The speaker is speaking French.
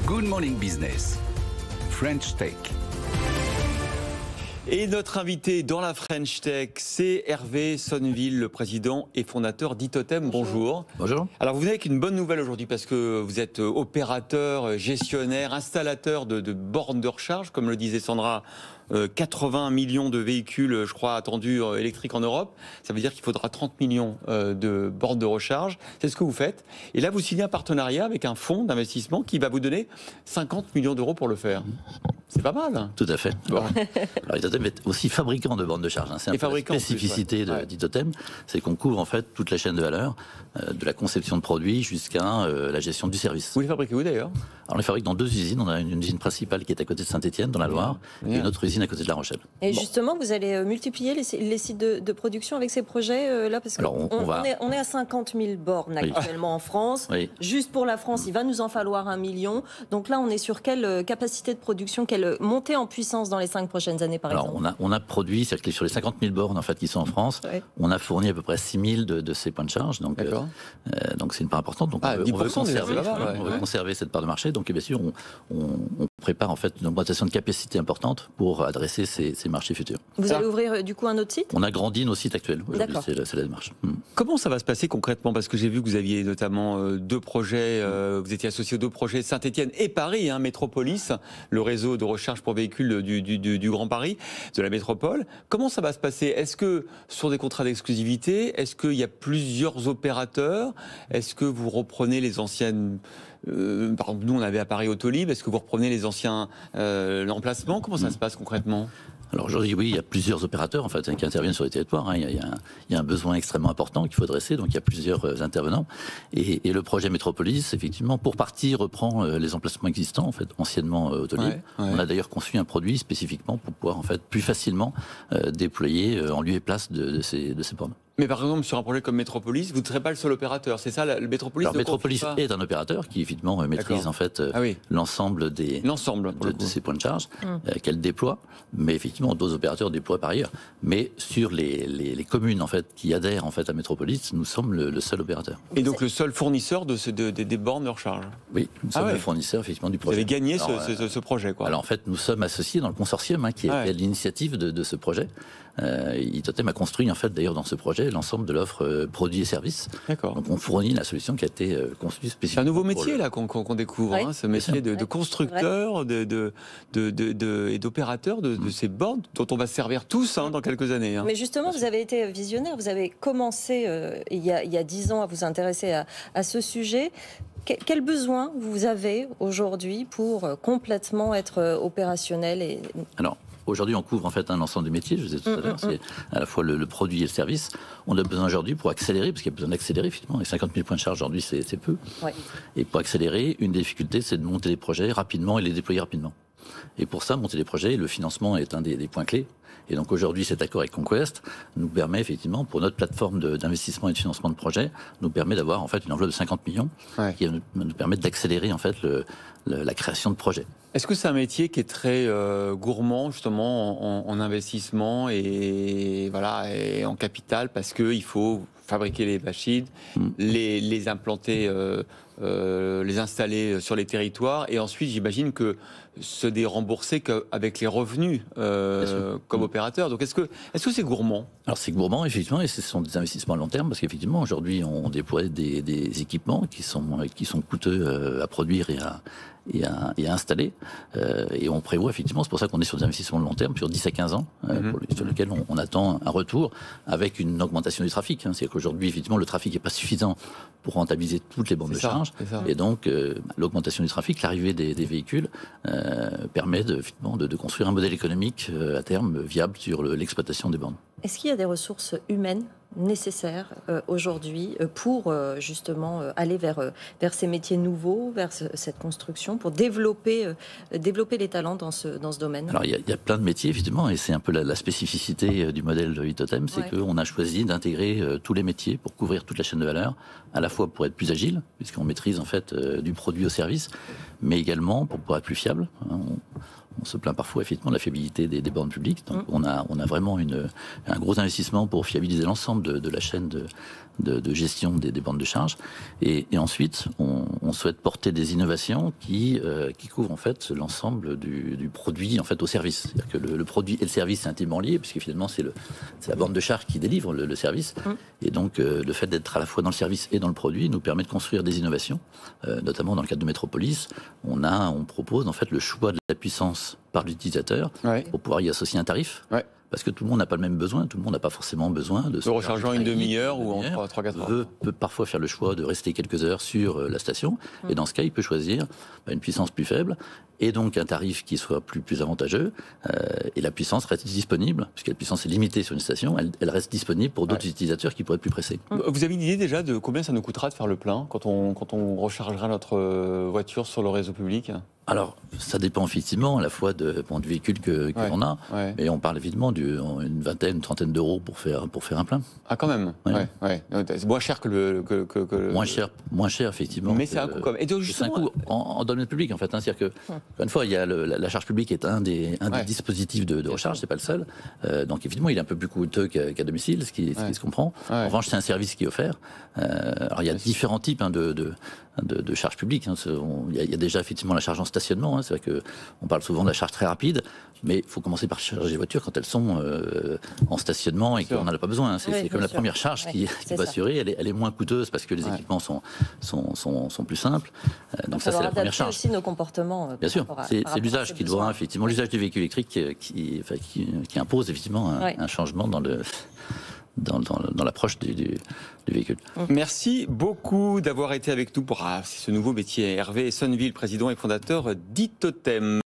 Good Morning Business, French Tech. Et notre invité dans la French Tech, c'est Hervé Sonneville, le président et fondateur d'Itotem. Bonjour. Bonjour. Alors vous venez avec une bonne nouvelle aujourd'hui parce que vous êtes opérateur, gestionnaire, installateur de bornes de recharge, comme le disait Sandra. 80 millions de véhicules, je crois, attendus électriques en Europe. Ça veut dire qu'il faudra 30 millions de bornes de recharge. C'est ce que vous faites. Et là, vous signez un partenariat avec un fonds d'investissement qui va vous donner 50 millions d'euros pour le faire. C'est pas mal. Tout à fait. Bon. Alors, Itotem est aussi fabricant de bornes de charge. C'est un peu la spécificité d'Itotem, c'est qu'on couvre en fait toute la chaîne de valeur, de la conception de produits jusqu'à la gestion du service. Vous les fabriquez où d'ailleurs? Alors, on les fabrique dans deux usines. On a une usine principale qui est à côté de Saint-Étienne, dans la Loire, et une autre usine à côté de La Rochelle. Et justement, vous allez multiplier les sites de production avec ces projets là, parce qu'on est à 50 000 bornes actuellement en France. Oui. Juste pour la France, il va nous en falloir 1 million. Donc là, on est sur quelle capacité de production, quelle montée en puissance dans les 5 prochaines années, par exemple? On a produit, c'est-à-dire que sur les 50 000 bornes en fait, qui sont en France, on a fourni à peu près 6 000 de ces points de charge. Donc c'est une part importante. Donc on veut conserver cette part de marché. Donc bien sûr, on prépare en fait une augmentation de capacité importante pour adresser ces marchés futurs. Vous allez ouvrir du coup un autre site? On a grandi nos sites actuels. Aujourd'hui, c'est la démarche. Comment ça va se passer concrètement? Parce que j'ai vu que vous aviez notamment deux projets, vous étiez associé aux deux projets Saint-Étienne et Paris, Métropolis, le réseau de recharge pour véhicules du Grand Paris, de la métropole. Comment ça va se passer? Est-ce que sur des contrats d'exclusivité, est-ce qu'il y a plusieurs opérateurs? Est-ce que vous reprenez les anciennes... par exemple, nous on avait à Paris Autolib, est-ce que vous reprenez les anciens emplacements? Comment ça se passe concrètement? Alors aujourd'hui, oui, il y a plusieurs opérateurs en fait, qui interviennent sur les territoires. Il y a un besoin extrêmement important qu'il faut adresser, donc il y a plusieurs intervenants. Et le projet Métropolis, effectivement, pour partie, reprend les emplacements existants, en fait, anciennement Autolib. On a d'ailleurs conçu un produit spécifiquement pour pouvoir en fait, plus facilement déployer en lieu et place de ces bornes. Mais par exemple, sur un projet comme Métropolis, vous ne serez pas le seul opérateur, c'est ça, le Métropolis? Alors Métropolis est un opérateur qui évidemment maîtrise en fait l'ensemble de ces points de charge qu'elle déploie, mais effectivement d'autres opérateurs déploient par ailleurs. Mais sur les communes en fait qui adhèrent en fait à Métropolis, nous sommes le seul opérateur. Et donc le seul fournisseur des bornes de recharge? Oui, nous sommes le fournisseur effectivement du projet. Vous avez gagné ce projet, quoi? Alors en fait, nous sommes associés dans le consortium qui est à l'initiative de ce projet. Itotem a construit en fait d'ailleurs dans ce projet l'ensemble de l'offre produits et services. D'accord. Donc on fournit la solution qui a été conçue spécifiquement. C'est un nouveau métier là qu'on découvre, ce métier de constructeur et d'opérateur de ces bornes dont on va se servir tous dans quelques années. Mais justement, vous avez été visionnaire, vous avez commencé il y a 10 ans à vous intéresser à ce sujet. Quel besoin vous avez aujourd'hui pour complètement être opérationnel Alors, aujourd'hui, on couvre en fait un ensemble de métiers, je vous disais tout à l'heure, c'est à la fois le produit et le service. On a besoin aujourd'hui pour accélérer, parce qu'il y a besoin d'accélérer finalement, et 50 000 points de charge aujourd'hui, c'est peu. Ouais. Et pour accélérer, une des difficultés, c'est de monter des projets rapidement et les déployer rapidement. Et pour ça, monter des projets, le financement est un des points clés. Et donc aujourd'hui, cet accord avec Conquest nous permet effectivement, pour notre plateforme d'investissement et de financement de projets, nous permet d'avoir en fait une enveloppe de 50 millions qui va nous permettre d'accélérer en fait la création de projets. Est-ce que c'est un métier qui est très gourmand justement en investissement et en capital, parce qu'il faut fabriquer les machines, les implanter, les installer sur les territoires, et ensuite j'imagine que se dérembourser qu'avec les revenus comme opérateur. Donc est-ce que c'est gourmand? Alors c'est gourmand effectivement, et ce sont des investissements à long terme, parce qu'effectivement aujourd'hui on déploie des équipements qui sont coûteux à produire et à installer, et on prévoit effectivement, c'est pour ça qu'on est sur des investissements de long terme, sur 10 à 15 ans, sur lesquels on attend un retour avec une augmentation du trafic. C'est-à-dire qu'aujourd'hui, effectivement, le trafic n'est pas suffisant pour rentabiliser toutes les bornes de charge, et donc l'augmentation du trafic, l'arrivée des véhicules permet de construire un modèle économique à terme viable sur l'exploitation des bornes. Est-ce qu'il y a des ressources humaines nécessaires aujourd'hui pour justement aller vers ces métiers nouveaux, vers cette construction, pour développer les talents dans ce domaine? Alors il y a plein de métiers évidemment, et c'est un peu la spécificité du modèle de Itotem, c'est qu'on a choisi d'intégrer tous les métiers pour couvrir toute la chaîne de valeur, à la fois pour être plus agile, puisqu'on maîtrise en fait du produit au service, mais également pour pouvoir être plus fiable. on se plaint parfois effectivement de la fiabilité des bornes publiques. Donc on a vraiment un gros investissement pour fiabiliser l'ensemble de la chaîne de gestion des bornes de charge. Et ensuite, on souhaite porter des innovations qui couvrent en fait l'ensemble du produit en fait au service. C'est-à-dire que le produit et le service c'est intimement lié, puisque finalement c'est la borne de charge qui délivre le service. Et donc le fait d'être à la fois dans le service et dans le produit nous permet de construire des innovations, notamment dans le cadre de Métropolis. On propose en fait le choix de la puissance par l'utilisateur pour pouvoir y associer un tarif. Parce que tout le monde n'a pas le même besoin, tout le monde n'a pas forcément besoin de se recharger en une demi-heure ou en 3-4 heures. Peut parfois faire le choix de rester quelques heures sur la station, et dans ce cas, il peut choisir une puissance plus faible, et donc un tarif qui soit plus avantageux, et la puissance reste disponible, puisque la puissance est limitée sur une station, elle reste disponible pour d'autres utilisateurs qui pourraient être plus pressés. Vous avez une idée déjà de combien ça nous coûtera de faire le plein quand on rechargera notre voiture sur le réseau public ? Alors, ça dépend effectivement à la fois du véhicule que l'on a, mais on parle évidemment d'une vingtaine, une trentaine d'euros pour faire un plein. Ah, quand même. C'est moins cher que le. Moins cher effectivement. Mais c'est un coût quand même. Et donc, c'est un coût en domaine public en fait. C'est-à-dire que, une fois, il y a la charge publique est un des dispositifs de recharge, c'est pas le seul. Donc évidemment, il est un peu plus coûteux qu'à domicile, ce qui se comprend. En revanche, c'est un service qui est offert. Alors il y a différents types de charge publique. Il y a déjà effectivement la charge en stationnement. C'est vrai qu'on parle souvent de la charge très rapide, mais il faut commencer par charger les voitures quand elles sont en stationnement et qu'on n'en a pas besoin. C'est comme la première charge qui peut assurer. Elle est moins coûteuse parce que les équipements sont plus simples. Donc ça, c'est la première charge. Aussi nos comportements. Bien sûr, c'est l'usage qui doit effectivement l'usage du véhicule électrique qui impose effectivement un changement dans l'approche du véhicule. Merci beaucoup d'avoir été avec nous pour ce nouveau métier. Hervé Sonneville, président et fondateur d'Itotem.